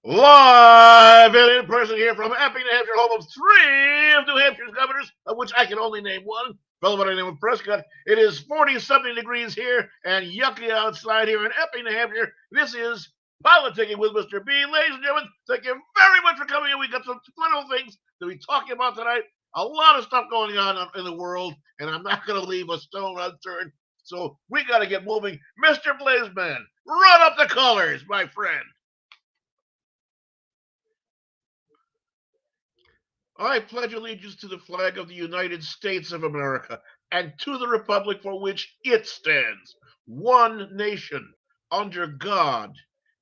Live and in person here from Epping, New Hampshire, home of three of New Hampshire's governors, of which I can only name one, fellow by the name of Prescott. It is 40-something degrees here and yucky outside here in Epping, New Hampshire. This is Politicking with Mr. B. Ladies and gentlemen, thank you very much for coming in. We got some wonderful things to be talking about tonight. A lot of stuff going on in the world, and I'm not going to leave a stone unturned. So we got to get moving. Mr. Blazeman, run up the colors, my friend. I pledge allegiance to the flag of the United States of America and to the republic for which it stands, one nation, under God,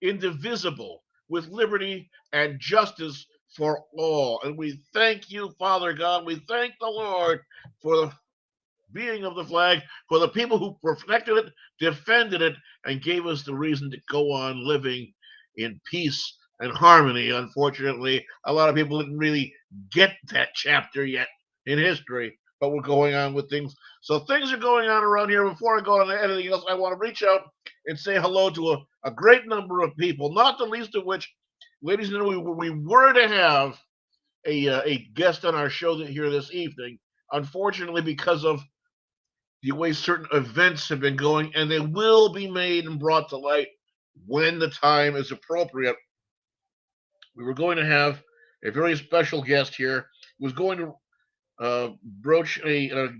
indivisible, with liberty and justice for all. And we thank you, Father God. We thank the Lord for the being of the flag, for the people who protected it, defended it, and gave us the reason to go on living in peace and harmony. Unfortunately, a lot of people didn't really get that chapter yet in history, but we're going on with things. So things are going on around here. Before I go on to anything else, I want to reach out and say hello to a great number of people, not the least of which, ladies and gentlemen, we were to have a guest on our show here this evening. Unfortunately, because of the way certain events have been going, and they will be made and brought to light when the time is appropriate. We were going to have a very special guest here who was going to broach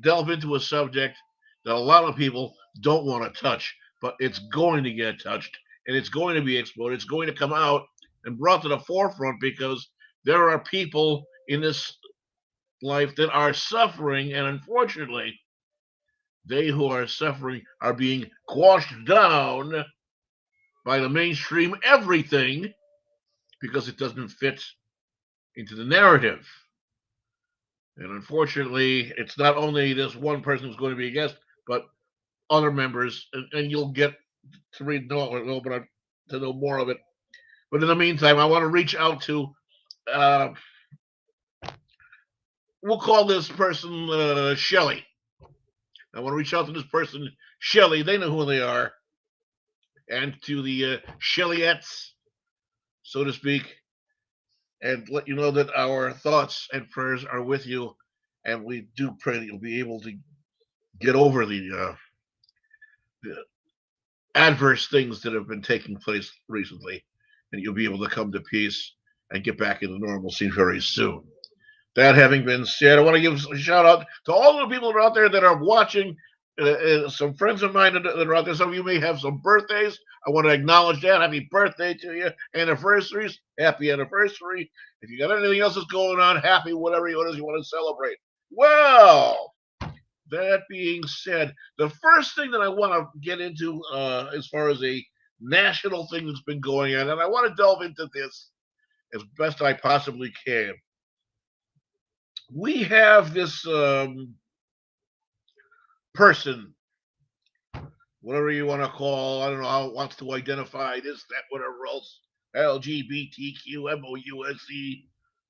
delve into a subject that a lot of people don't want to touch, but it's going to get touched and it's going to be exploded. It's going to come out and brought to the forefront because there are people in this life that are suffering, and unfortunately, they who are suffering are being quashed down by the mainstream everything because it doesn't fit into the narrative. And unfortunately, it's not only this one person who's going to be a guest, but other members, and you'll get to read but to know more of it. But in the meantime, I want to reach out to, uh, we'll call this person Shelly. I want to reach out to this person, Shelly. They know who they are, and to the Shellyettes, so to speak, and let you know that our thoughts and prayers are with you, and we do pray that you'll be able to get over the adverse things that have been taking place recently, and you'll be able to come to peace and get back into normalcy very soon. That having been said, I want to give a shout out to all the people that are out there that are watching. Some friends of mine that are out there. Some of you may have some birthdays. I want to acknowledge that. Happy birthday to you. Anniversaries. Happy anniversary. If you got anything else that's going on, happy whatever it is you want to celebrate. Well, that being said, the first thing that I want to get into as far as a national thing that's been going on, and I want to delve into this as best I possibly can. We have this person, whatever you want to call, I don't know how it wants to identify this, that, whatever else, LGBTQ, MOUSE,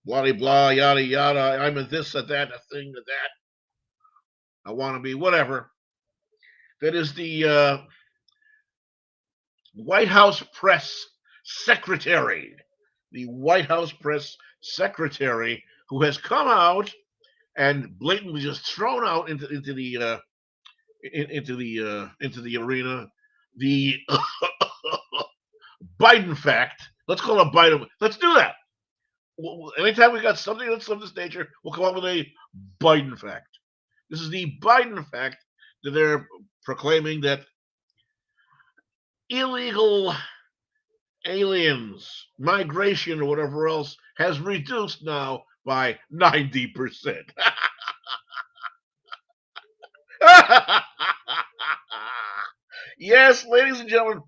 blah, blah, yada, yada. I'm a this, a that, a thing, a that. I want to be whatever. That is the White House press secretary. The White House press secretary who has come out and blatantly just thrown out into the into the arena the Biden fact. Let's call it Biden. Let's do that. Anytime we got something that's of this nature, we'll come up with a Biden fact. This is the Biden fact that they're proclaiming that illegal aliens, migration, or whatever else has reduced now by 90%. Yes, ladies and gentlemen,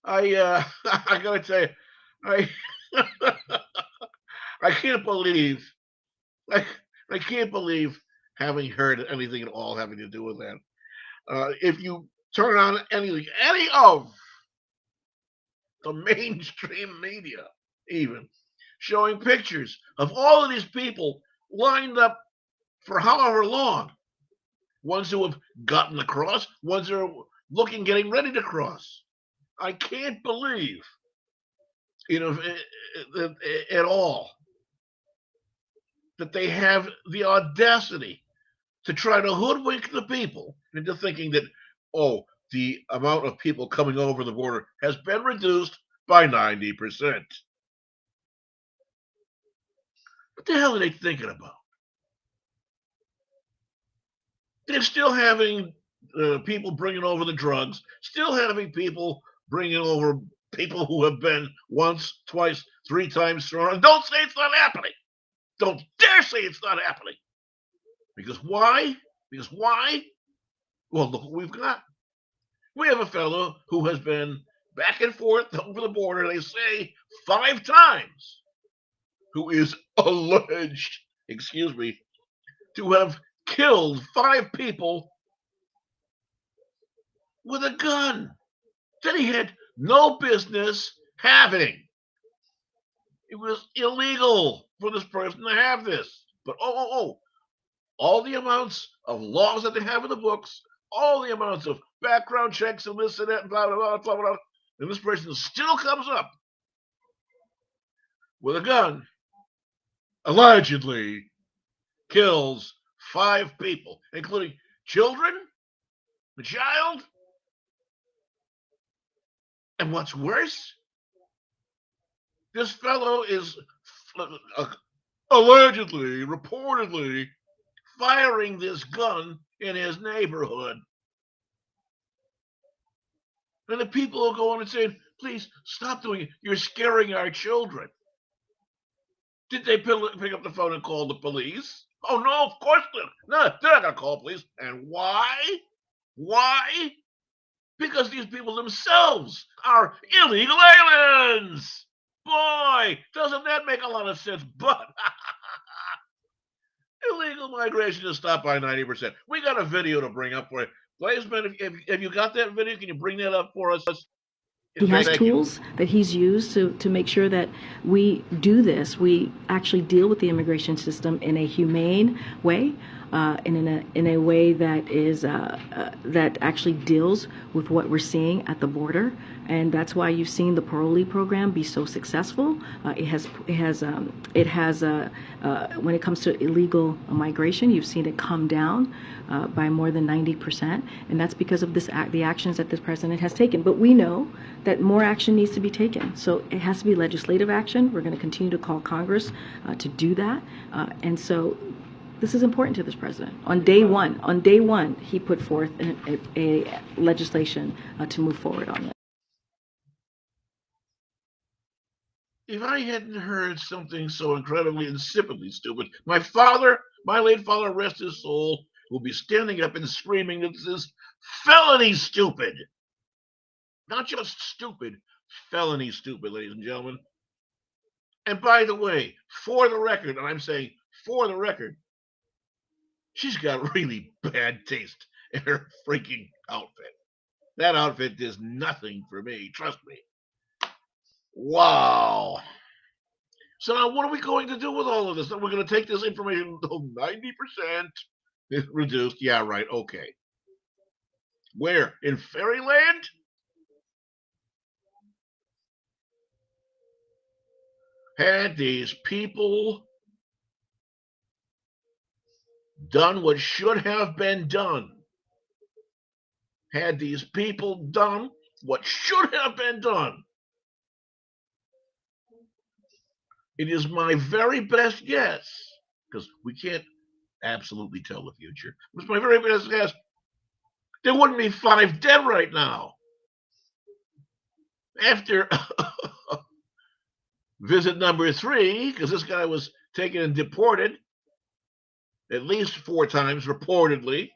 I gotta tell you, I I can't believe I, I can't believe having heard anything at all having to do with that. If you turn on any of the mainstream media, even showing pictures of all of these people lined up for however long, ones who have gotten across, ones who are getting ready to cross. I can't believe you know, at all, that they have the audacity to try to hoodwink the people into thinking that, oh, the amount of people coming over the border has been reduced by 90%. What the hell are they thinking about? They're still having people bringing over the drugs, still having people bringing over people who have been once, twice, three times thrown. And don't say it's not happening. Don't dare say it's not happening. Because why? Because why? Well, look what we've got. We have a fellow who has been back and forth over the border, they say 5 times, who is alleged, excuse me, to have killed 5 people with a gun that he had no business having. It was illegal for this person to have this. But all the amounts of laws that they have in the books, all the amounts of background checks and this and that, and blah, blah, blah, blah, blah, and this person still comes up with a gun, allegedly kills 5 people, including children, a child, and what's worse, this fellow is allegedly, reportedly, firing this gun in his neighborhood. And the people are going and saying, please stop doing it. You're scaring our children. Did they pick up the phone and call the police? Oh, no, of course not. No, they're not going to call police. And why? Why? Because these people themselves are illegal aliens. Boy, doesn't that make a lot of sense? But illegal migration is stopped by 90%. We got a video to bring up for you. Blazeman, have you got that video? Can you bring that up for us? He has tools that he's used to make sure that we do this. We actually deal with the immigration system in a humane way, and in a way that is that actually deals with what we're seeing at the border. And that's why you've seen the Poli program be so successful. It has when it comes to illegal migration, you've seen it come down by more than 90%, and that's because of the actions that this president has taken. But we know that more action needs to be taken. So it has to be legislative action. We're going to continue to call Congress to do that. And so this is important to this president. On day one, he put forth a legislation to move forward on this. If I hadn't heard something so incredibly insipidly stupid, my late father, rest his soul, will be standing up and screaming that this is felony stupid. Not just stupid, felony stupid, ladies and gentlemen. And by the way, for the record, and I'm saying for the record, she's got really bad taste in her freaking outfit. That outfit does nothing for me, trust me. Wow. So now what are we going to do with all of this? We're going to take this information, 90% reduced. Yeah, right, okay. Where? In fairyland? Had these people done what should have been done, had these people done what should have been done, it is my very best guess, because we can't absolutely tell the future, it's my very best guess, there wouldn't be 5 dead right now. After visit number 3, because this guy was taken and deported at least 4 times, reportedly.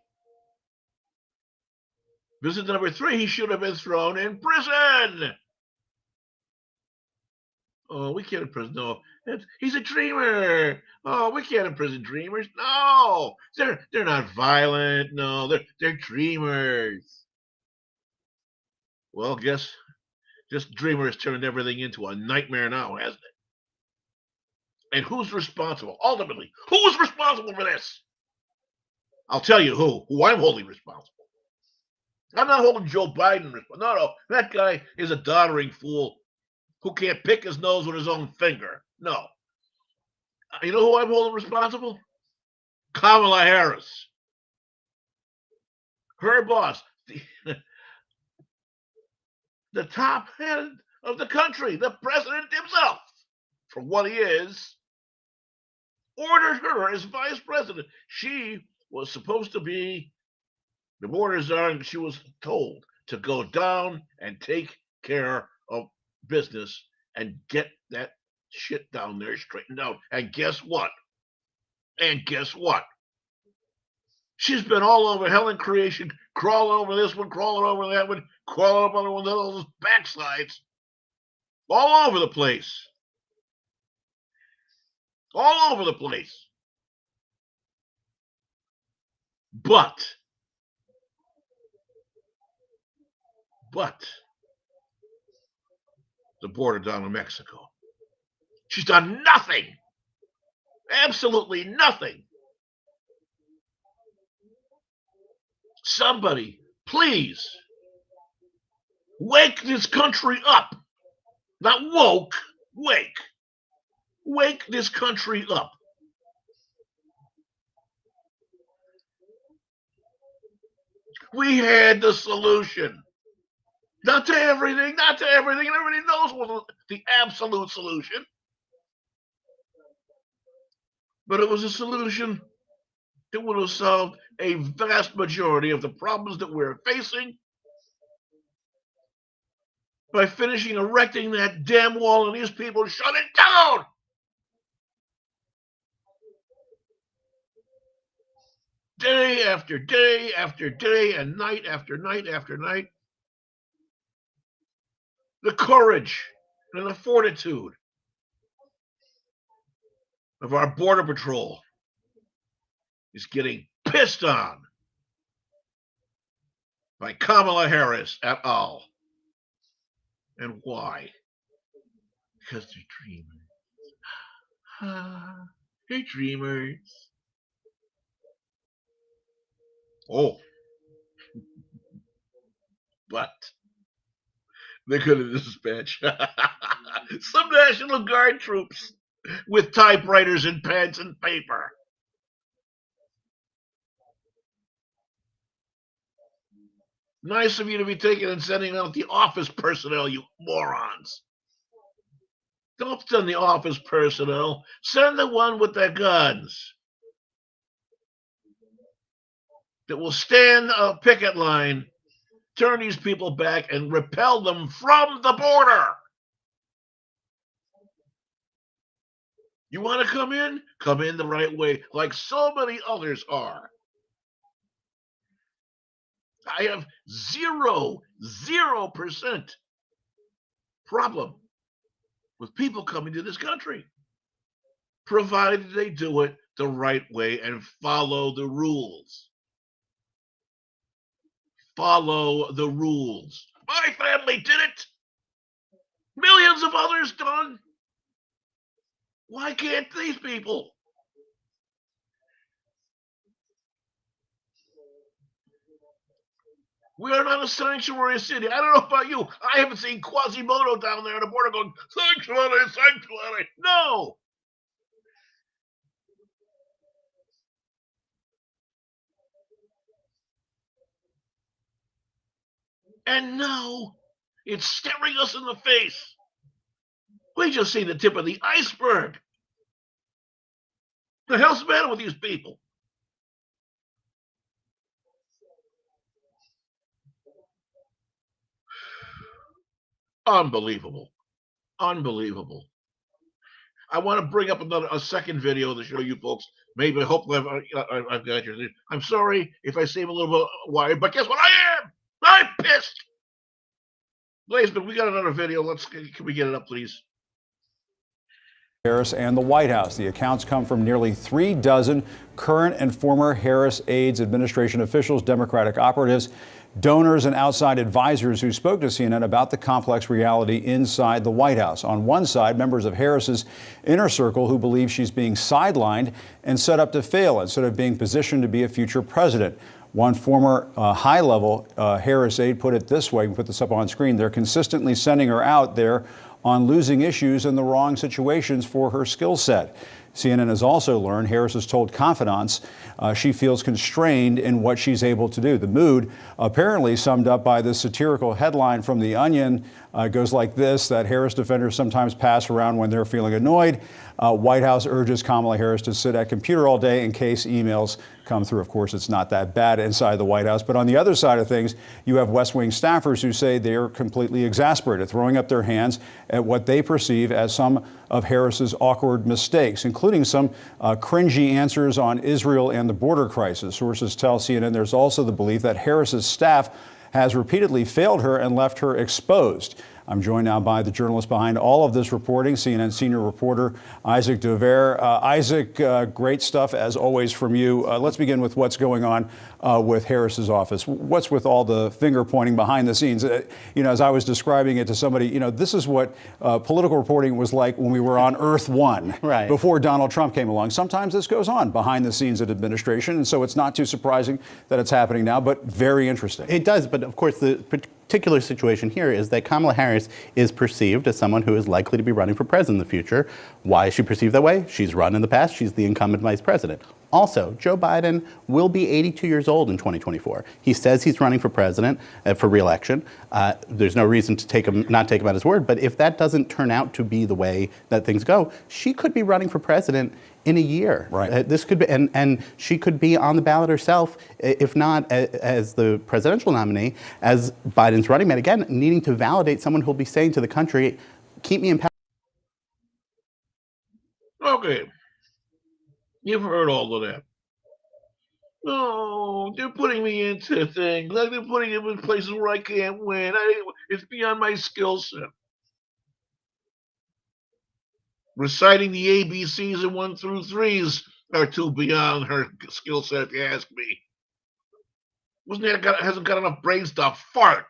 Visit number 3, he should have been thrown in prison. Oh, we can't imprison. No, he's a dreamer. Oh, we can't imprison dreamers. No, they're not violent. No, they're dreamers. Well, guess this dreamer has turned everything into a nightmare now, hasn't it? And who's responsible? Ultimately, who's responsible for this? I'll tell you who I'm holding responsible. I'm not holding Joe Biden responsible. No, that guy is a doddering fool. who can't pick his nose with his own finger. No. You know who I'm holding responsible? Kamala Harris. Her boss. The top head of the country, the president himself, for what he is, ordered her as vice president. She was supposed to be the border czar, and she was told to go down and take care of business and get that shit down there straightened out. And guess what? She's been all over hell and creation, crawling over this one, crawling over that one, crawling up on one of those backsides, all over the place. All over the place. But the border down in Mexico, she's done nothing. Absolutely nothing. Somebody, please, wake this country up. Not woke, wake. Wake this country up. We had the solution. Not to everything, and everybody knows what the absolute solution. But it was a solution that would have solved a vast majority of the problems that we're facing by finishing erecting that damn wall and these people shut it down. Day after day after day and night after night after night. The courage and the fortitude of our Border Patrol is getting pissed on by Kamala Harris et al. And why? Because they're dreamers. They're dreamers. Oh. But they're going to dispatch some National Guard troops with typewriters and pens and paper. Nice of you to be taking and sending out the office personnel, you morons. Don't send the office personnel. Send the one with the guns that will stand a picket line, turn these people back, and repel them from the border. You want to come in? Come in the right way, like so many others are. I have 0% problem with people coming to this country, provided they do it the right way and follow the rules. Follow the rules. My family did it. Millions of others done. Why can't these people? We are not a sanctuary city. I don't know about you. I haven't seen Quasimodo down there on the border going, sanctuary, sanctuary. No. And now it's staring us in the face. We just see the tip of the iceberg. The hell's the matter with these people? Unbelievable. Unbelievable. I want to bring up a second video to show you folks. Maybe, hopefully, I've got your. I'm sorry if I seem a little bit wired, but guess what? I am. I'm pissed. Blazeman, we got another video. Can we get it up, please? Harris and the White House. The accounts come from nearly 3 dozen current and former Harris aides, administration officials, Democratic operatives, donors, and outside advisors who spoke to CNN about the complex reality inside the White House. On one side, members of Harris's inner circle who believe she's being sidelined and set up to fail instead of being positioned to be a future president. One former high-level Harris aide put it this way, we can put this up on screen, they're consistently sending her out there on losing issues in the wrong situations for her skill set. CNN has also learned Harris has told confidants she feels constrained in what she's able to do. The mood, apparently summed up by this satirical headline from The Onion, goes like this, that Harris defenders sometimes pass around when they're feeling annoyed. White House urges Kamala Harris to sit at computer all day in case emails come through. Of course, it's not that bad inside the White House. But on the other side of things, you have West Wing staffers who say they're completely exasperated, throwing up their hands at what they perceive as some of Harris's awkward mistakes, including some cringy answers on Israel and the border crisis. Sources tell CNN there's also the belief that Harris's staff has repeatedly failed her and left her exposed. I'm joined now by the journalist behind all of this reporting, CNN senior reporter Isaac Dovere. Isaac, great stuff as always from you. Let's begin with what's going on with Harris's office. What's with all the finger pointing behind the scenes? As I was describing it to somebody, this is what political reporting was like when we were on Earth One, right, before Donald Trump came along. Sometimes this goes on behind the scenes at administration, and so it's not too surprising that it's happening now, but very interesting. It does, but of course the particular situation here is that Kamala Harris is perceived as someone who is likely to be running for president in the future. Why is she perceived that way? She's run in the past. She's the incumbent vice president. Also, Joe Biden will be 82 years old in 2024. He says he's running for president, for re-election. There's no reason to not take him at his word, but if that doesn't turn out to be the way that things go, she could be running for president in a year. Right. This could be, and she could be on the ballot herself, if not as the presidential nominee, as Biden's running mate. Again, needing to validate someone who'll be saying to the country, keep me in power. Okay. You've heard all of that. No, they're putting me into things. Like they're putting me in places where I can't win. It's beyond my skill set. Reciting the ABCs and 1 through 3s are too beyond her skill set, if you ask me. Hasn't got enough brains to fart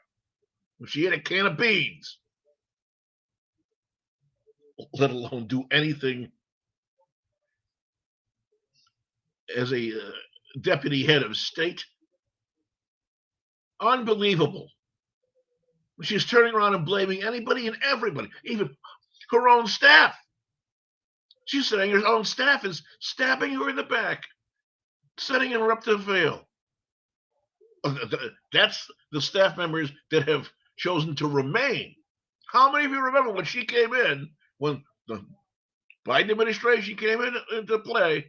if she ate a can of beans, let alone do anything as a deputy head of state. Unbelievable. She's turning around and blaming anybody and everybody, even her own staff. She's saying her own staff is stabbing her in the back, setting her up to fail. That's the staff members that have chosen to remain. How many of you remember when she came in, when the Biden administration came into play,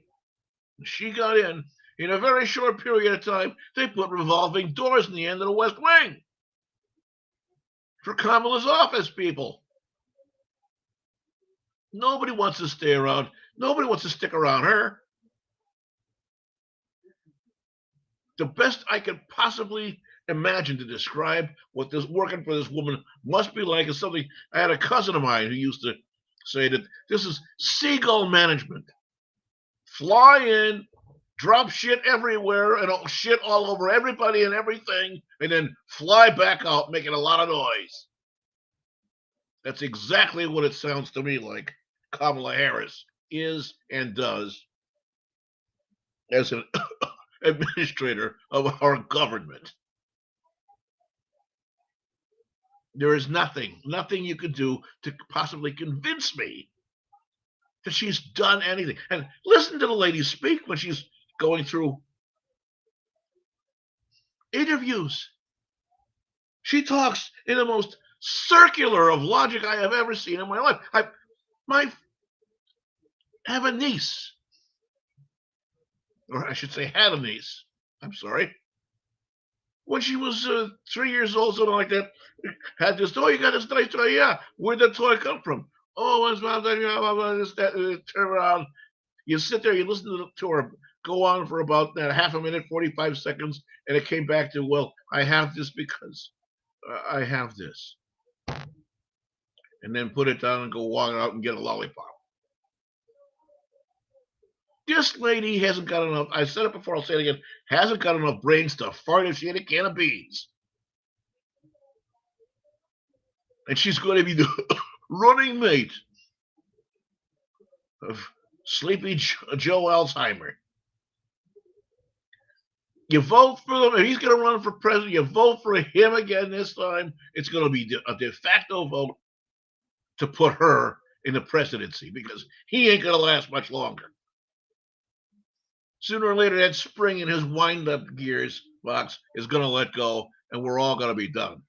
she got in a very short period of time, they put revolving doors in the end of the West Wing for Kamala's office, people. Nobody wants to stay around. Nobody wants to stick around her. The best I could possibly imagine to describe what this working for this woman must be like is something. I had a cousin of mine who used to say that this is seagull management. Fly in, drop shit everywhere, and shit all over everybody and everything, and then fly back out making a lot of noise. That's exactly what it sounds to me like Kamala Harris is and does as an administrator of our government. There is nothing you could do to possibly convince me that she's done anything. And listen to the lady speak when she's going through interviews. She talks in the most circular of logic I have ever seen in my life. I have a niece, or I should say had a niece. I'm sorry. When she was 3 years old, something like that, had this, oh, you got this nice toy. Yeah, where'd that toy come from? Oh, it's about that, turn around. You sit there, you listen to her go on for about half a minute, 45 seconds, and it came back to, well, I have this because I have this. And then put it down and go walk out and get a lollipop. This lady hasn't got enough, I said it before, I'll say it again, hasn't got enough brains to fart if she ate a can of beans. And she's going to be the running mate of Sleepy Joe Alzheimer. You vote for him. If he's going to run for president, you vote for him again this time. It's going to be a de facto vote to put her in the presidency because he ain't going to last much longer. Sooner or later, that spring in his wind-up gears box is going to let go, and we're all going to be done.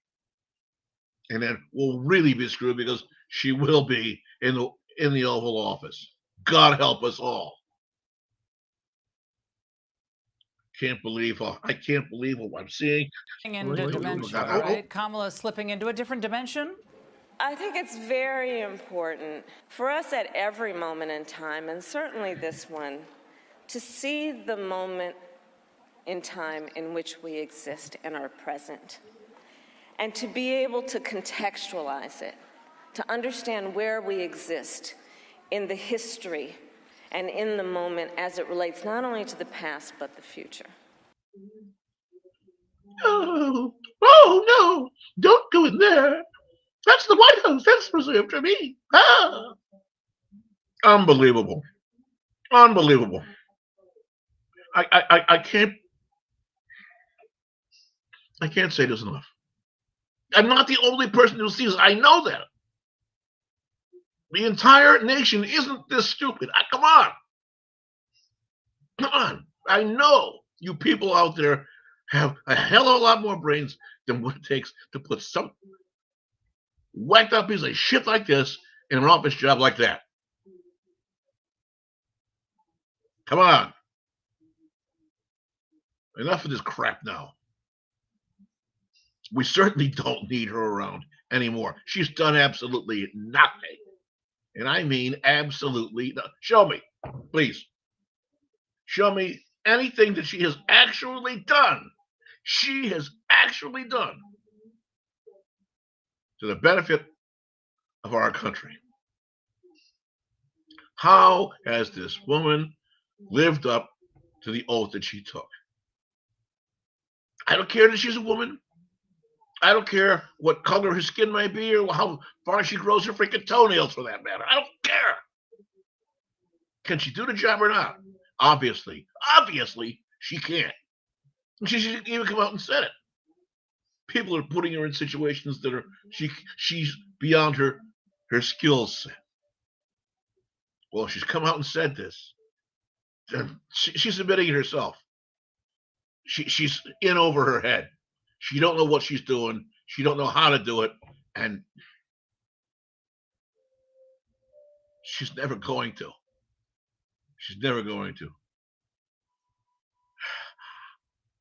And then we'll really be screwed because she will be in the Oval Office. God help us all. I can't believe what I'm seeing. Into dimension, right? Kamala slipping into a different dimension? I think it's very important for us at every moment in time, and certainly this one, to see the moment in time in which we exist and are present, and to be able to contextualize it, to understand where we exist in the history and in the moment as it relates not only to the past but the future. Oh no, don't go in there. That's the White House. That's reserved for me. Ah. Unbelievable. I can't say this enough. I'm not the only person who sees. I know that. The entire nation isn't this stupid. Come on. I know you people out there have a hell of a lot more brains than what it takes to put some whacked up piece of shit like this in an office job like that. Come on. Enough of this crap now. We certainly don't need her around anymore. She's done absolutely nothing. And I mean absolutely nothing. Show me, please. Show me anything that she has actually done. She has actually done to the benefit of our country. How has this woman lived up to the oath that she took? I don't care that she's a woman. I don't care what color her skin might be or how far she grows her freaking toenails for that matter. I don't care. Can she do the job or not? Obviously, she can't. She should even come out and said it. People are putting her in situations that are she's beyond her skill set. Well, she's come out and said this. She's admitting it herself. She's in over her head. She don't know what she's doing. She don't know how to do it, and she's never going to. She's never going to.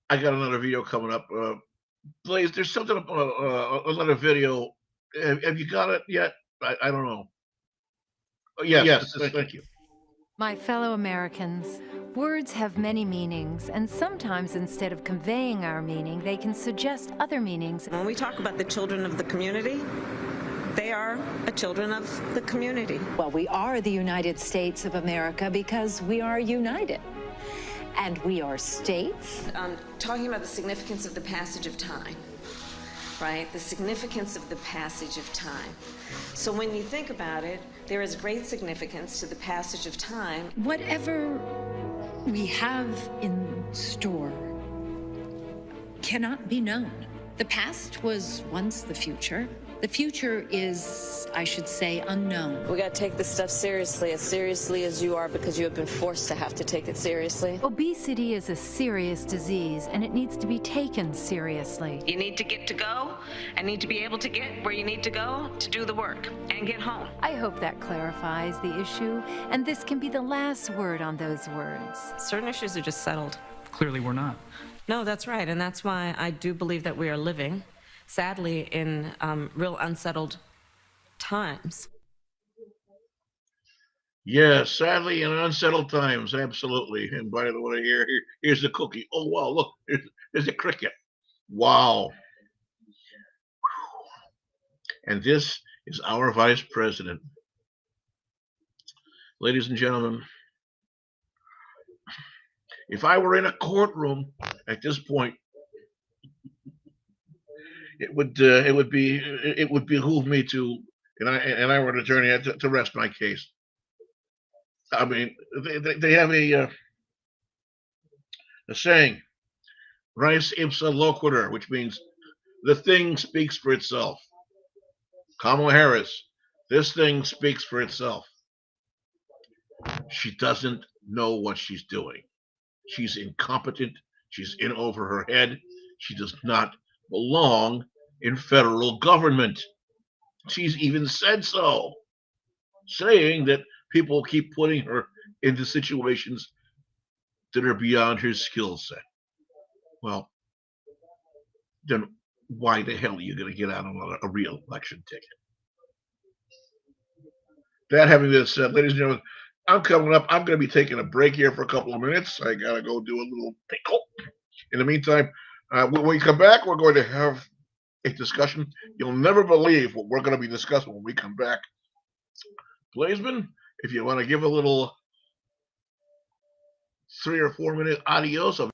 I got another video coming up. Blaze, there's something another video. Have you got it yet? I don't know. Oh, yes, thank you. My fellow Americans, words have many meanings, and sometimes instead of conveying our meaning, they can suggest other meanings. When we talk about the children of the community, they are children of the community. Well, we are the United States of America because we are united. And we are states. Talking about the significance of the passage of time, right? The significance of the passage of time. So when you think about it, there is great significance to the passage of time. Whatever we have in store cannot be known. The past was once the future. The future is, I should say, unknown. We got to take this stuff seriously as you are, because you have been forced to have to take it seriously. Obesity is a serious disease, and it needs to be taken seriously. You need to get to go, and need to be able to get where you need to go to do the work and get home. I hope that clarifies the issue, and this can be the last word on those words. Certain issues are just settled. Clearly we're not. No, that's right, and that's why I do believe that we are living, sadly, in real unsettled times. Yes, sadly, in unsettled times, absolutely. And by the way, here's the cookie. Oh, wow, look, there's a cricket. Wow. And this is our vice president. Ladies and gentlemen, if I were in a courtroom at this point, it would behoove me to, and I were an attorney, to rest my case. I mean, they have a saying: Res ipsa loquitur, which means the thing speaks for itself. Kamala Harris, this thing speaks for itself. She doesn't know what she's doing. She's incompetent. She's in over her head. She does not belong in federal government. She's even said so, saying that people keep putting her into situations that are beyond her skill set. Well, then why the hell are you going to get out on a re-election ticket? That having been said, ladies and gentlemen, I'm coming up. I'm going to be taking a break here for a couple of minutes. I got to go do a little pickle. In the meantime, when we come back, we're going to have a discussion. You'll never believe what we're going to be discussing when we come back. Blazeman, if you want to give a little 3 or 4 minute adios of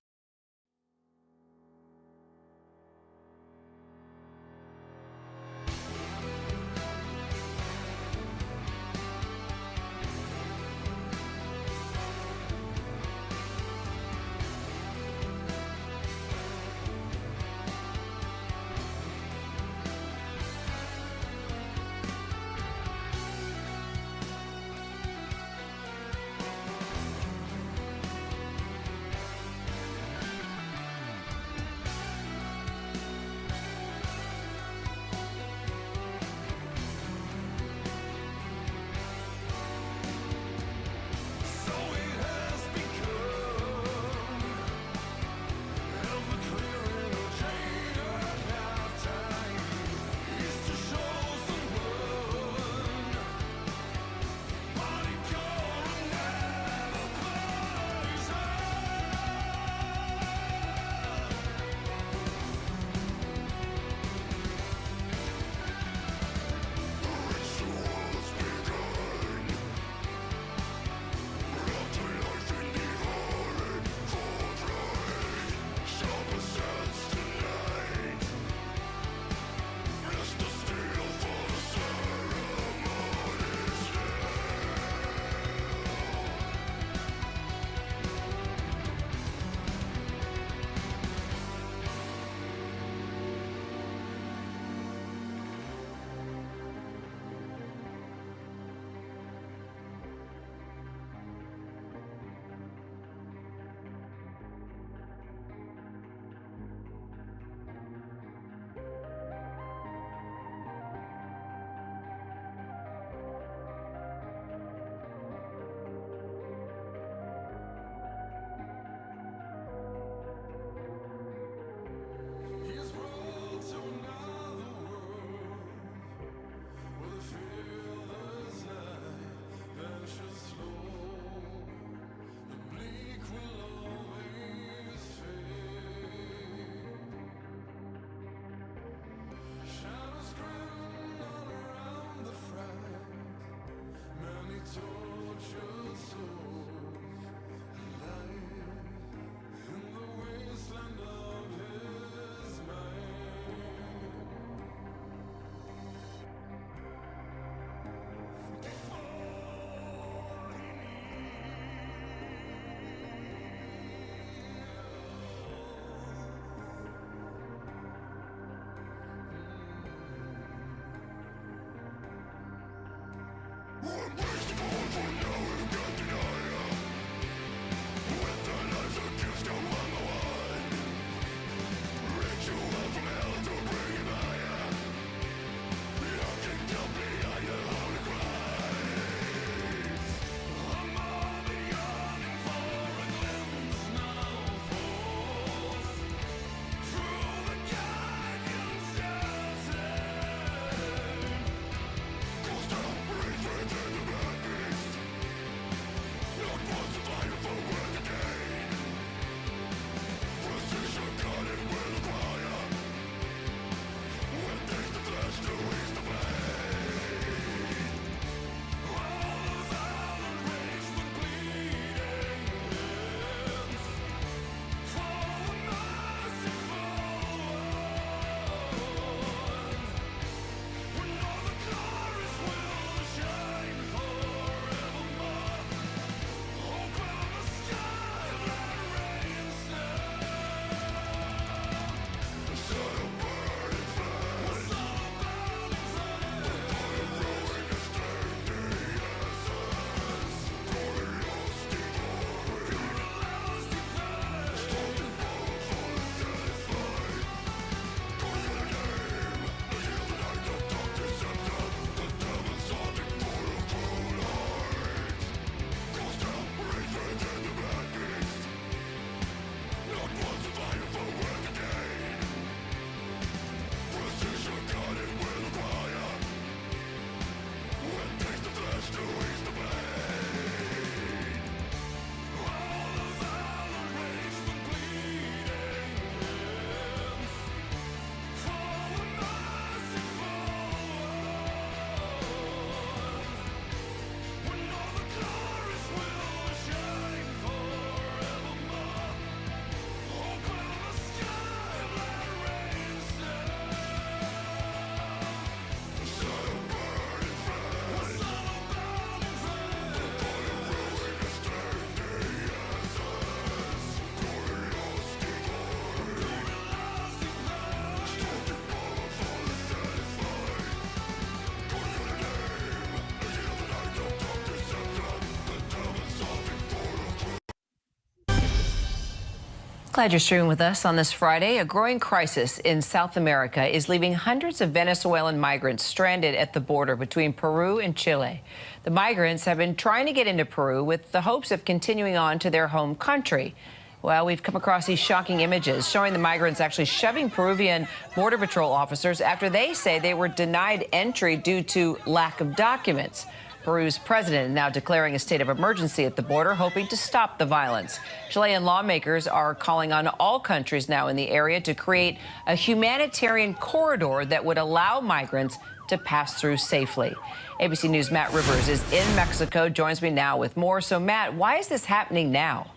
Glad you're streaming with us on this Friday. A growing crisis in South America is leaving hundreds of Venezuelan migrants stranded at the border between Peru and Chile. The migrants have been trying to get into Peru with the hopes of continuing on to their home country. Well, we've come across these shocking images showing the migrants actually shoving Peruvian Border Patrol officers after they say they were denied entry due to lack of documents. Peru's president is now declaring a state of emergency at the border, hoping to stop the violence. Chilean lawmakers are calling on all countries now in the area to create a humanitarian corridor that would allow migrants to pass through safely. ABC News' Matt Rivers is in Mexico, joins me now with more. So, Matt, why is this happening now?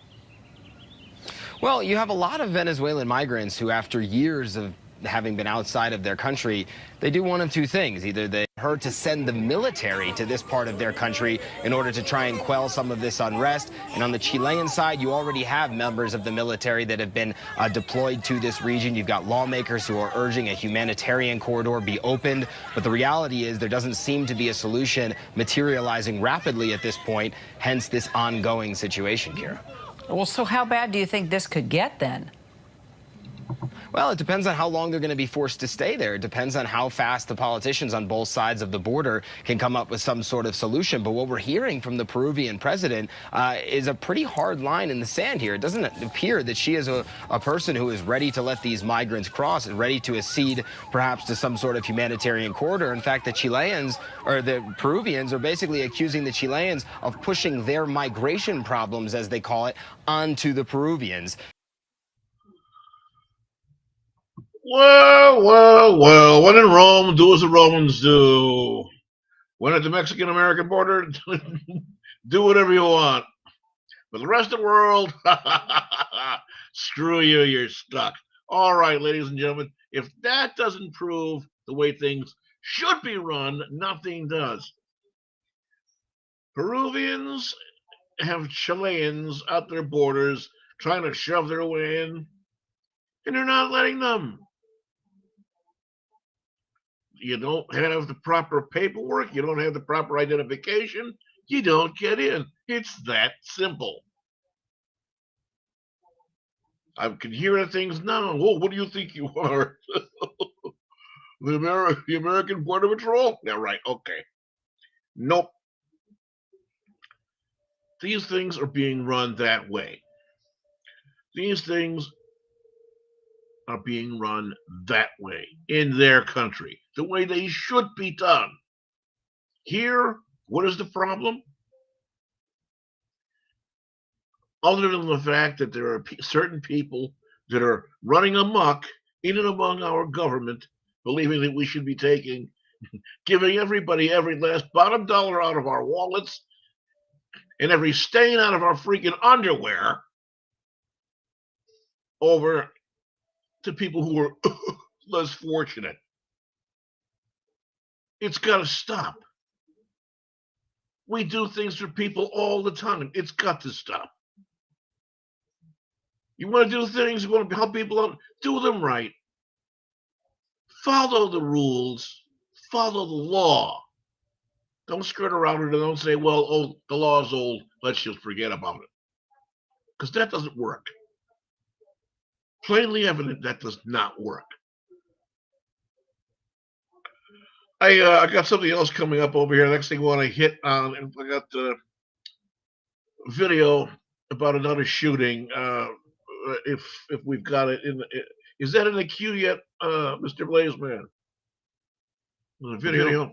Well, you have a lot of Venezuelan migrants who, after years of having been outside of their country, they do one of two things. Either they heard to send the military to this part of their country in order to try and quell some of this unrest. And on the Chilean side, you already have members of the military that have been deployed to this region. You've got lawmakers who are urging a humanitarian corridor be opened. But the reality is there doesn't seem to be a solution materializing rapidly at this point, hence this ongoing situation, Kira. Well, so how bad do you think this could get then? Well, it depends on how long they're going to be forced to stay there. It depends on how fast the politicians on both sides of the border can come up with some sort of solution. But what we're hearing from the Peruvian president is a pretty hard line in the sand here. It doesn't appear that she is a person who is ready to let these migrants cross and ready to accede perhaps to some sort of humanitarian corridor. In fact, the Chileans or the Peruvians are basically accusing the Chileans of pushing their migration problems, as they call it, onto the Peruvians. Well, when in Rome, do as the Romans do. When at the Mexican-American border, do whatever you want. But the rest of the world, screw you, you're stuck. All right, ladies and gentlemen, if that doesn't prove the way things should be run, nothing does. Peruvians have Chileans at their borders trying to shove their way in, and they're not letting them. You don't have the proper paperwork, you don't have the proper identification, you don't get in. It's that simple. I can hear the things now. Oh, what do you think you are? the American Border Patrol? Yeah, right, okay. Nope. These things are being run that way. These things are being run that way in their country, the way they should be done. Here, what is the problem? Other than the fact that there are certain people that are running amok in and among our government, believing that we should be giving everybody every last bottom dollar out of our wallets and every stain out of our freaking underwear over to people who are less fortunate. It's got to stop. We do things for people all the time. It's got to stop. You want to do things, you want to help people out, do them right. Follow the rules. Follow the law. Don't skirt around it and don't say, well, the law's old. Let's just forget about it. Because that doesn't work. Plainly evident that does not work. I got something else coming up over here. Next thing I want to hit on, and I got the video about another shooting. If we've got it is that in the queue yet, Mr. Blazeman? The video.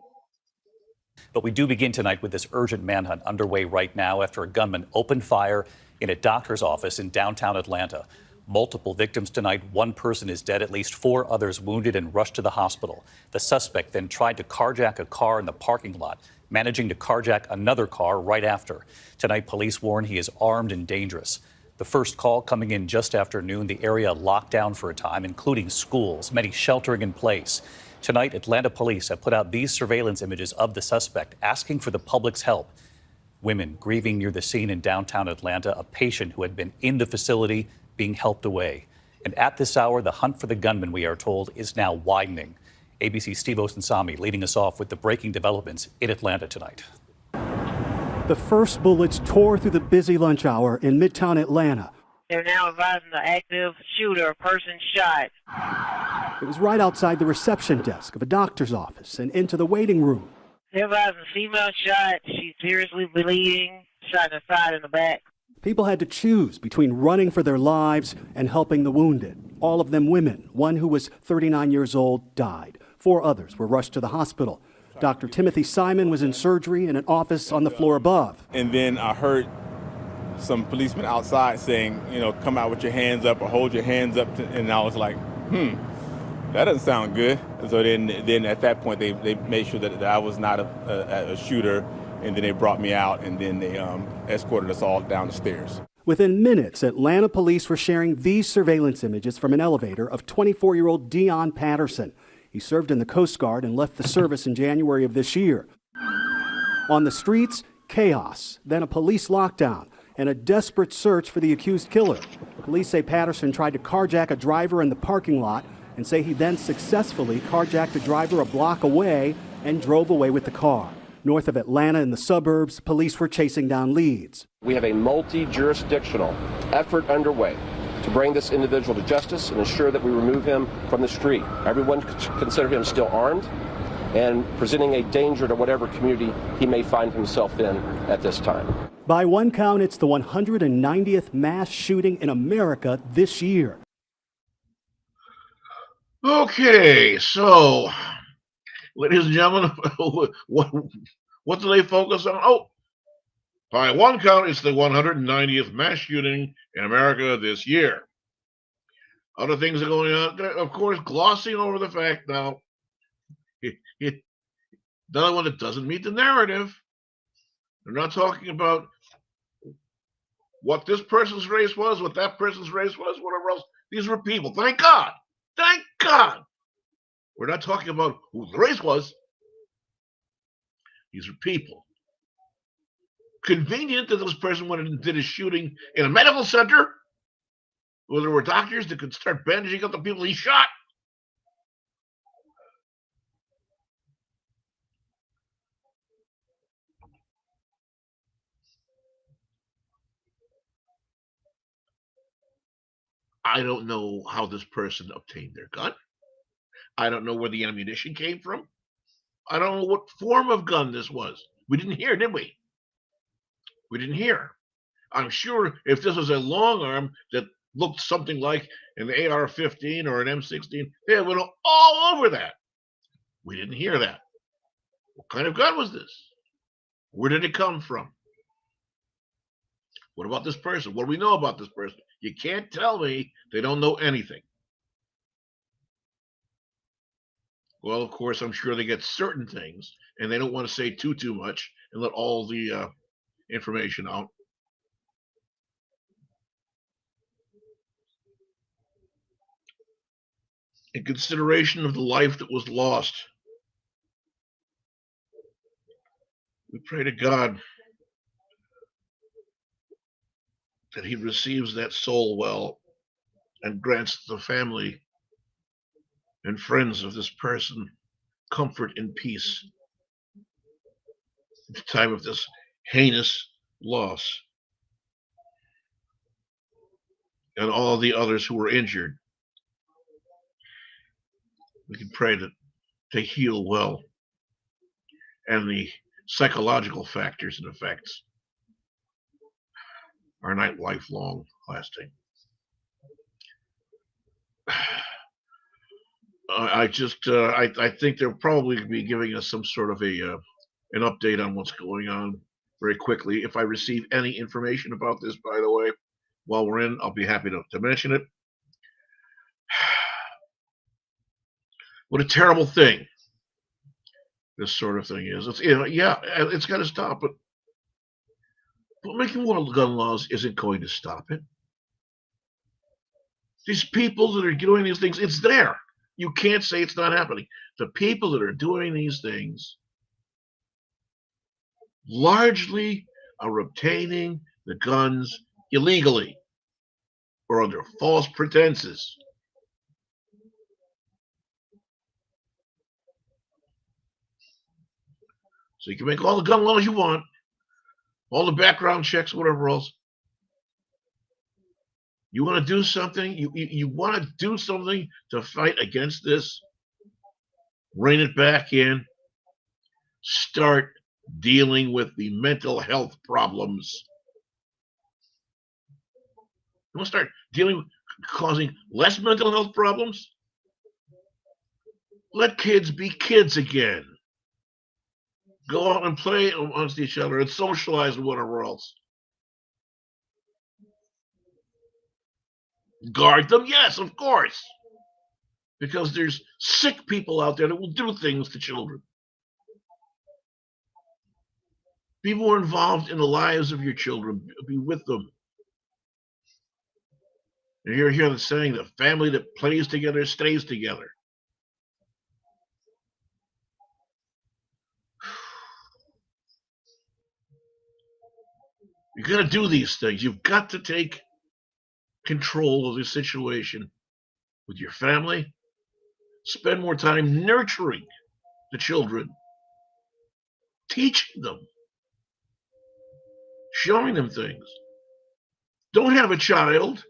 But we do begin tonight with this urgent manhunt underway right now after a gunman opened fire in a doctor's office in downtown Atlanta. Multiple victims tonight. One person is dead, at least 4 others wounded and rushed to the hospital. The suspect then tried to carjack a car in the parking lot, managing to carjack another car right after. Tonight, police warn he is armed and dangerous. The first call coming in just after noon, the area locked down for a time, including schools, many sheltering in place. Tonight, Atlanta police have put out these surveillance images of the suspect, asking for the public's help. Women grieving near the scene in downtown Atlanta, a patient who had been in the facility being helped away. And at this hour, the hunt for the gunman, we are told, is now widening. ABC's Steve Osunsami leading us off with the breaking developments in Atlanta tonight. The first bullets tore through the busy lunch hour in Midtown Atlanta. They're now advising the active shooter, a person shot. It was right outside the reception desk of a doctor's office and into the waiting room. They're advising the female shot. She's seriously bleeding, shot in the side and the back. People had to choose between running for their lives and helping the wounded. All of them women. One who was 39 years old died. 4 others were rushed to the hospital. Dr. Timothy Simon was in surgery in an office on the floor above. And then I heard some policemen outside saying, come out with your hands up or hold your hands up. And I was like, that doesn't sound good. And so then at that point, they made sure that I was not a shooter. And then they brought me out, and then they escorted us all down the stairs. Within minutes, Atlanta police were sharing these surveillance images from an elevator of 24-year-old Dion Patterson. He served in the Coast Guard and left the service in January of this year. On the streets, chaos, then a police lockdown, and a desperate search for the accused killer. Police say Patterson tried to carjack a driver in the parking lot and say he then successfully carjacked a driver a block away and drove away with the car. North of Atlanta in the suburbs, police were chasing down leads. We have a multi-jurisdictional effort underway to bring this individual to justice and ensure that we remove him from the street. Everyone consider him still armed and presenting a danger to whatever community he may find himself in at this time. By one count, it's the 190th mass shooting in America this year. Okay, so, ladies and gentlemen, what do they focus on? Oh, by one count, it's the 190th mass shooting in America this year. Other things are going on, of course, glossing over the fact now, another one that doesn't meet the narrative. They're not talking about what this person's race was, what that person's race was, whatever else. These were people. Thank God. Thank God. We're not talking about who the race was. These are people. Convenient that this person went and did a shooting in a medical center where there were doctors that could start bandaging up the people he shot. I don't know how this person obtained their gun. I don't know where the ammunition came from. I don't know what form of gun this was. We didn't hear, did we? We didn't hear. I'm sure if this was a long arm that looked something like an AR-15 or an M16, they went all over that. We didn't hear that. What kind of gun was this? Where did it come from? What about this person? What do we know about this person? You can't tell me they don't know anything. Well, of course, I'm sure they get certain things, and they don't want to say too much and let all the information out. In consideration of the life that was lost, we pray to God that he receives that soul well and grants the family and friends of this person comfort and peace at the time of this heinous loss, and all the others who were injured. We can pray that they heal well, and the psychological factors and effects are not lifelong lasting. I think they'll probably be giving us some sort of an update on what's going on very quickly. If I receive any information about this, by the way, while we're in, I'll be happy to mention it. What a terrible thing this sort of thing is. It's, yeah, it's got to stop, but making more gun laws isn't going to stop it. These people that are doing these things, it's there. You can't say it's not happening. The people that are doing these things largely are obtaining the guns illegally or under false pretenses. So you can make all the gun laws you want, all the background checks, whatever else. You want to do something? You want to do something to fight against this? Rein it back in. Start dealing with the mental health problems. You want to start causing less mental health problems? Let kids be kids again. Go out and play amongst each other and socialize with whatever else. Guard them? Yes, of course. Because there's sick people out there that will do things to children. Be more involved in the lives of your children. Be with them. And you hear the saying, the family that plays together stays together. You're going to do these things. You've got to take control of the situation with your family. Spend more time nurturing the children, teaching them, showing them things. Don't have a child,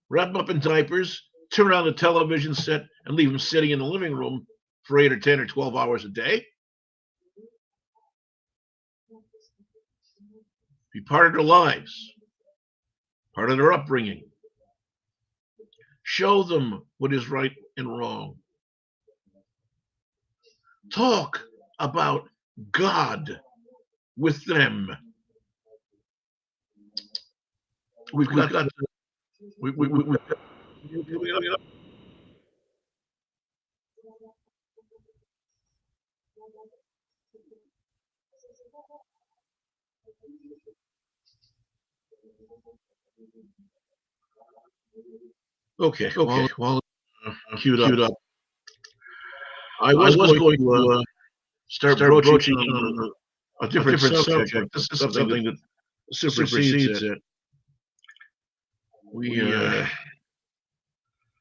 wrap them up in diapers, turn on the television set, and leave them sitting in the living room for 8 or 10 or 12 hours a day. Be part of their lives, part of their upbringing. Show them what is right and wrong. Talk about God with them. We've got to. Okay. Well, queued up. I was going to start broaching on a different subject. This is something that supersedes it. We're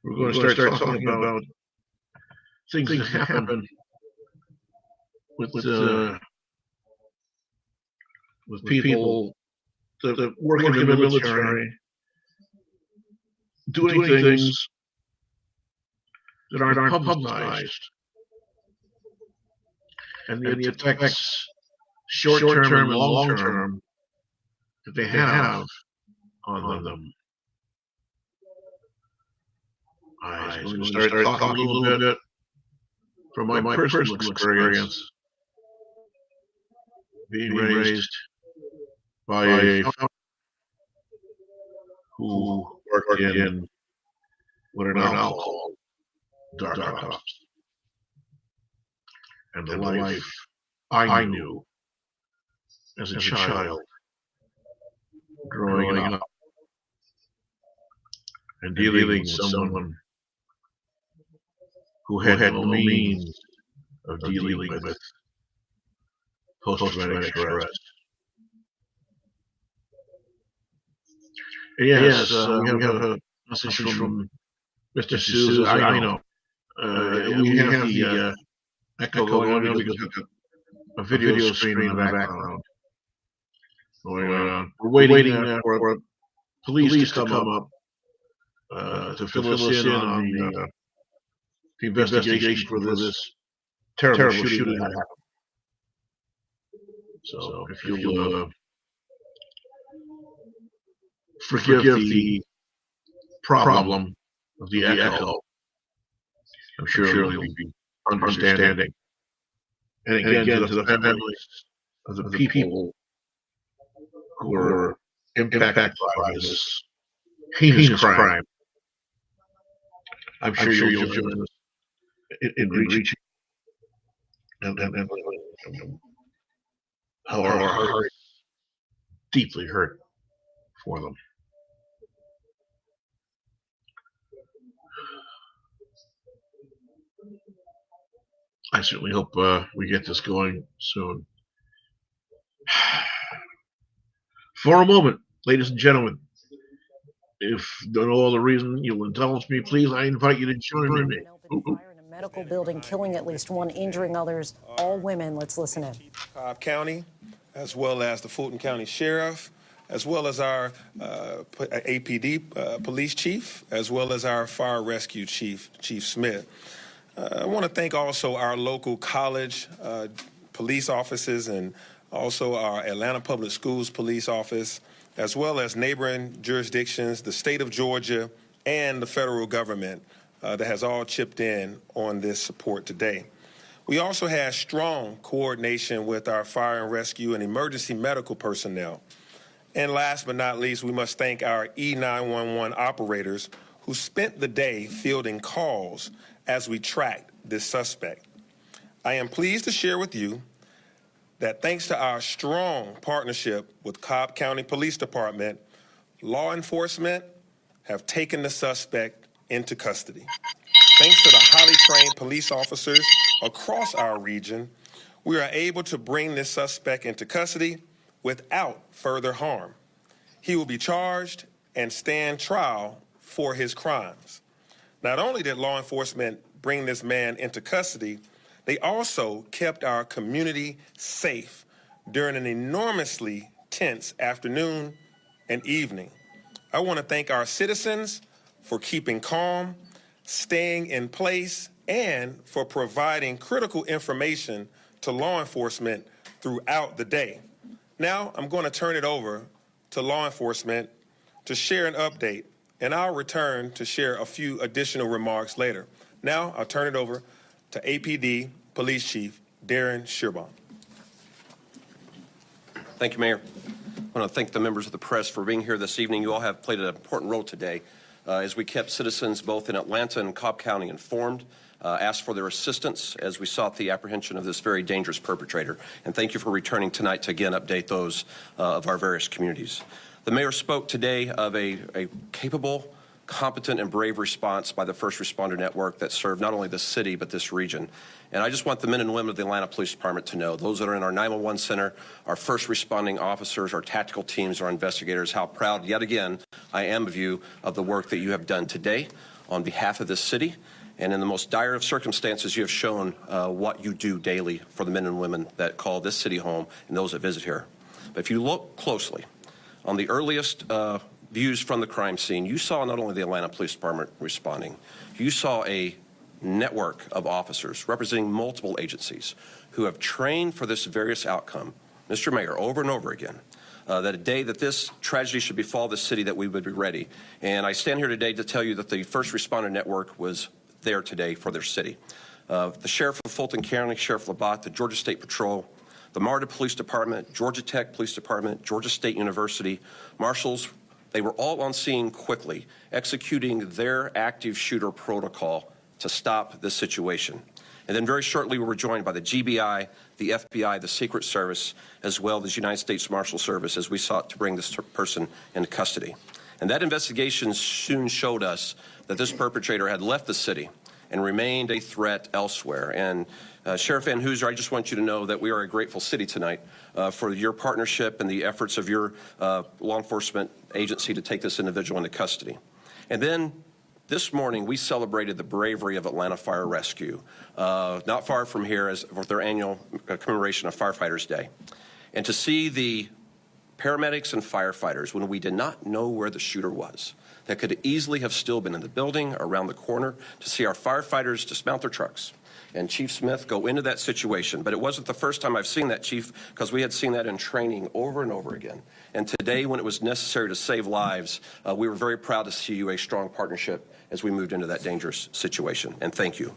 going to start talking about things that happen with people that work in the military, doing things that aren't publicized, and the effects, short-term and long-term, that they have on them. I'm going to start talking a little bit from my personal experience, being raised by a father who worked in what are now called dark ops. And the life I knew as a child growing up and dealing with someone who had no means of dealing with post-traumatic stress. Yes, we have a message from Mr. Sousa. I know. We have the echo going on because we've got a video screen in the background going on. We're waiting for police to come up to fill us in on the investigation for this terrible shooting that happened. So if you'll forgive the problem of the echo, I'm sure you'll be understanding. And again, to the families of the people who were impacted by this heinous crime, I'm sure you'll join us in reaching and how our heart deeply hurt for them. I certainly hope we get this going soon. For a moment, ladies and gentlemen, if no other reason you'll indulge me, please, I invite you to join me. Fire in a medical building, killing at least one, injuring others, all women. Let's listen in. Cobb County, as well as the Fulton County Sheriff, as well as our APD police chief, as well as our fire rescue chief, Chief Smith. I want to thank also our local college police offices and also our Atlanta Public Schools Police Office, as well as neighboring jurisdictions, the state of Georgia, and the federal government that has all chipped in on this support today. We also had strong coordination with our fire and rescue and emergency medical personnel. And last but not least, we must thank our E911 operators who spent the day fielding calls as we tracked this suspect. I am pleased to share with you that thanks to our strong partnership with Cobb County Police Department, law enforcement have taken the suspect into custody. Thanks to the highly trained police officers across our region, we are able to bring this suspect into custody without further harm. He will be charged and stand trial for his crimes. Not only did law enforcement bring this man into custody, they also kept our community safe during an enormously tense afternoon and evening. I want to thank our citizens for keeping calm, staying in place, and for providing critical information to law enforcement throughout the day. Now I'm going to turn it over to law enforcement to share an update, and I'll return to share a few additional remarks later. Now I'll turn it over to APD Police Chief Darren Shearbaum. Thank you, Mayor. I want to thank the members of the press for being here this evening. You all have played an important role today as we kept citizens both in Atlanta and Cobb County informed, asked for their assistance as we sought the apprehension of this very dangerous perpetrator. And thank you for returning tonight to again update those of our various communities. The mayor spoke today of a capable, competent, and brave response by the First Responder Network that served not only this city but this region. And I just want the men and women of the Atlanta Police Department to know, those that are in our 911 center, our first responding officers, our tactical teams, our investigators, how proud yet again I am of you of the work that you have done today on behalf of this city. And in the most dire of circumstances, you have shown what you do daily for the men and women that call this city home and those that visit here. But if you look closely on the earliest views from the crime scene, you saw not only the Atlanta Police Department responding, you saw a network of officers representing multiple agencies who have trained for this various outcome, Mr. Mayor, over and over again, that a day that this tragedy should befall the city that we would be ready. And I stand here today to tell you that the First Responder Network was there today for their city. The Sheriff of Fulton County, Sheriff Labatt, the Georgia State Patrol, the MARTA Police Department, Georgia Tech Police Department, Georgia State University, marshals, they were all on scene quickly, executing their active shooter protocol to stop this situation. And then very shortly we were joined by the GBI, the FBI, the Secret Service, as well as United States Marshal Service as we sought to bring this person into custody. And that investigation soon showed us that this perpetrator had left the city and remained a threat elsewhere. And Sheriff Van Hooser, I just want you to know that we are a grateful city tonight for your partnership and the efforts of your law enforcement agency to take this individual into custody. And then this morning, we celebrated the bravery of Atlanta Fire Rescue, not far from here as for their annual commemoration of Firefighters Day. And to see the paramedics and firefighters, when we did not know where the shooter was, that could easily have still been in the building, around the corner, to see our firefighters dismount their trucks and Chief Smith go into that situation. But it wasn't the first time I've seen that, Chief, because we had seen that in training over and over again. And today, when it was necessary to save lives, we were very proud to see you a strong partnership as we moved into that dangerous situation. And thank you.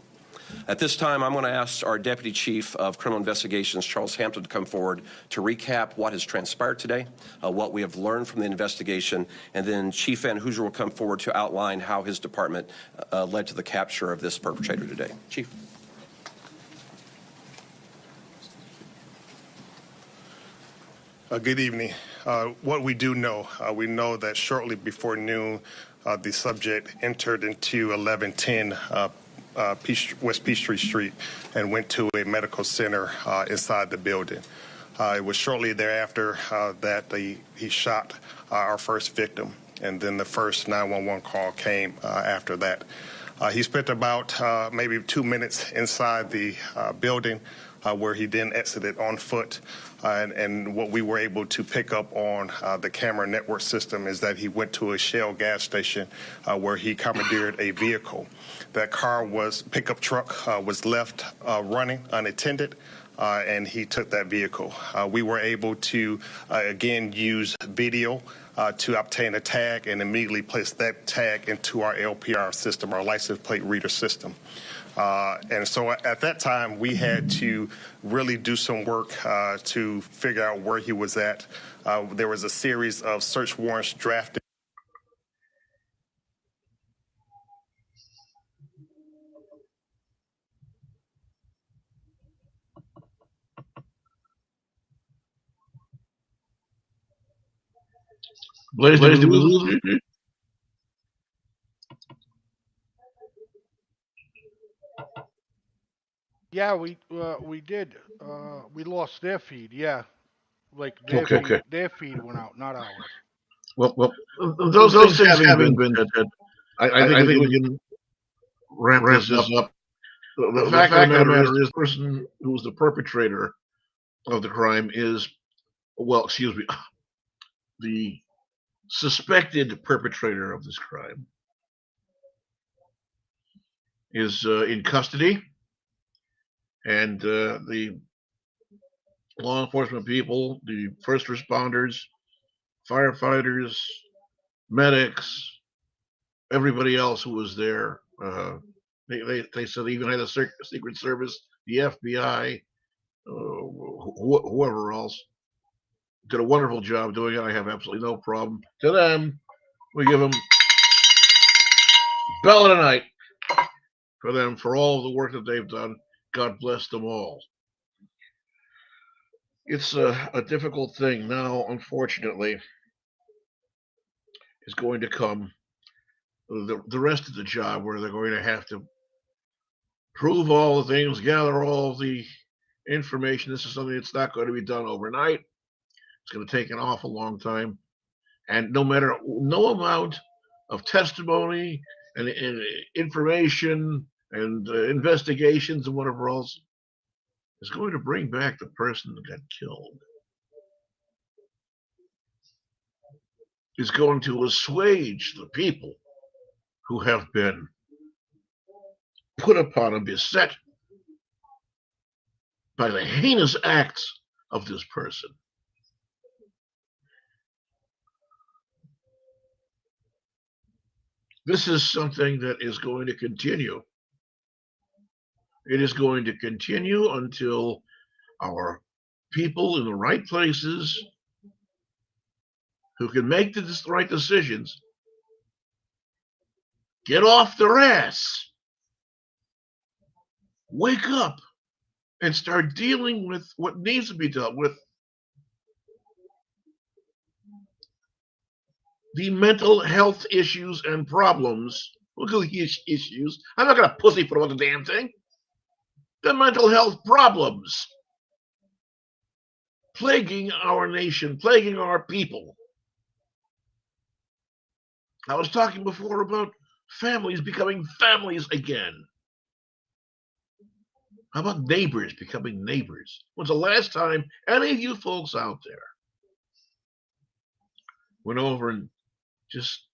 At this time, I'm going to ask our Deputy Chief of Criminal Investigations, Charles Hampton, to come forward to recap what has transpired today, what we have learned from the investigation, and then Chief Van Hooser will come forward to outline how his department led to the capture of this perpetrator today. Chief. Good evening. What we do know, we know that shortly before noon, the subject entered into 1110 West Peachtree Street and went to a medical center inside the building. It was shortly thereafter that he shot our first victim, and then the first 911 call came after that. He spent about maybe 2 minutes inside the building where he then exited on foot. And what we were able to pick up on the camera network system is that he went to a Shell gas station where he commandeered a vehicle. That pickup truck was left running unattended. And he took that vehicle. We were able to, again, use video to obtain a tag and immediately place that tag into our LPR system, our license plate reader system. And so at that time, we had to really do some work to figure out where he was at. There was a series of search warrants drafted. Blaze, did we lose you? Yeah, we did. We lost their feed. Yeah, like their feed went out, not ours. Well, those things having been said, I think we can wrap this up. The fact of the matter is, the person who was the perpetrator of the crime is, well, excuse me, the suspected perpetrator of this crime is in custody, and the law enforcement people, the first responders, firefighters, medics, everybody else who was there, they said they even had the Secret Service, the FBI, whoever else, did a wonderful job doing it. I have absolutely no problem. To them, we give them bell of the night for them, for all of the work that they've done. God bless them all. It's a difficult thing now, unfortunately, is going to come the rest of the job, where they're going to have to prove all the things, gather all the information. This is something that's not going to be done overnight. It's going to take an awful long time. And no amount of testimony and information and investigations and whatever else is going to bring back the person that got killed. Is going to assuage the people who have been put upon and beset by the heinous acts of this person. This is something that is going to continue. It is going to continue until our people in the right places who can make the right decisions get off their ass, wake up, and start dealing with what needs to be dealt with. The mental health issues and problems. Look at the issues. I'm not going to pussyfoot about the damn thing. The mental health problems plaguing our nation, plaguing our people. I was talking before about families becoming families again. How about neighbors becoming neighbors? When's the last time any of you folks out there went over and just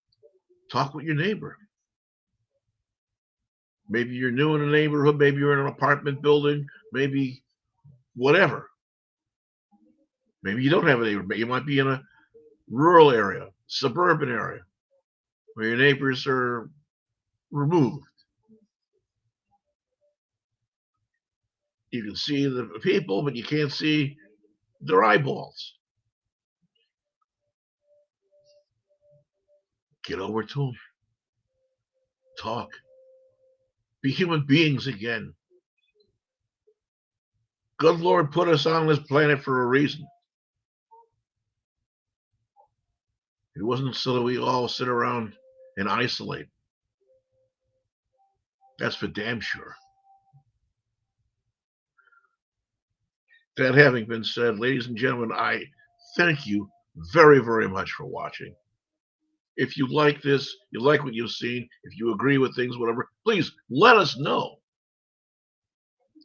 talk with your neighbor? Maybe you're new in a neighborhood, maybe you're in an apartment building, maybe whatever. Maybe you don't have a neighbor, you might be in a rural area, suburban area, where your neighbors are removed. You can see the people, but you can't see their eyeballs. Get over to them. Talk. Be human beings again. Good Lord put us on this planet for a reason. It wasn't so that we all sit around and isolate. That's for damn sure. That having been said, ladies and gentlemen, I thank you very, very much for watching. If you like this, you like what you've seen, if you agree with things, whatever, please let us know.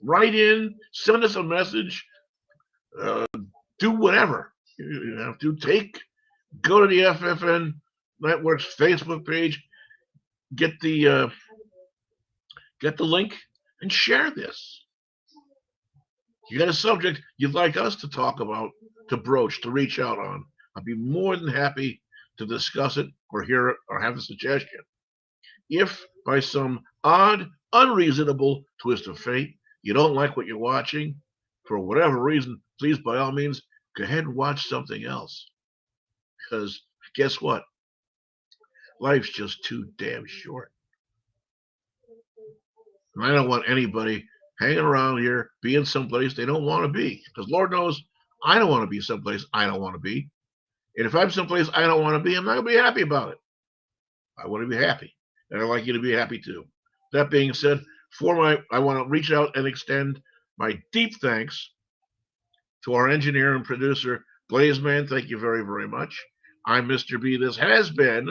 Write in, send us a message, do whatever you have to. Go to the FFN Network's Facebook page, get the link, and share this. You got a subject you'd like us to talk about, to broach, to reach out on. I'd be more than happy to discuss it or hear it or have a suggestion. If by some odd, unreasonable twist of fate you don't like what you're watching, for whatever reason, please, by all means, go ahead and watch something else. Because guess what? Life's just too damn short. And I don't want anybody hanging around here being someplace they don't want to be. Because Lord knows I don't want to be someplace I don't want to be. And if I'm someplace I don't want to be, I'm not going to be happy about it. I want to be happy. And I'd like you to be happy too. That being said, I want to reach out and extend my deep thanks to our engineer and producer, Blazeman. Thank you very, very much. I'm Mr. B. This has been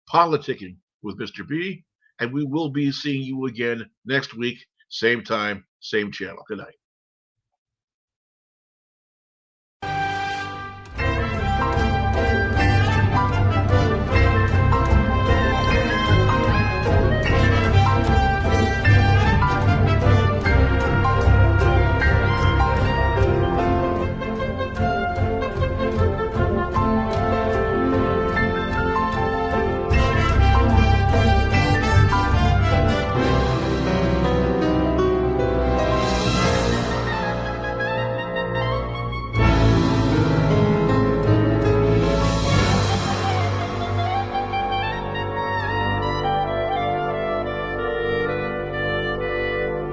Poli-Ticking with Mr. B. And we will be seeing you again next week, same time, same channel. Good night.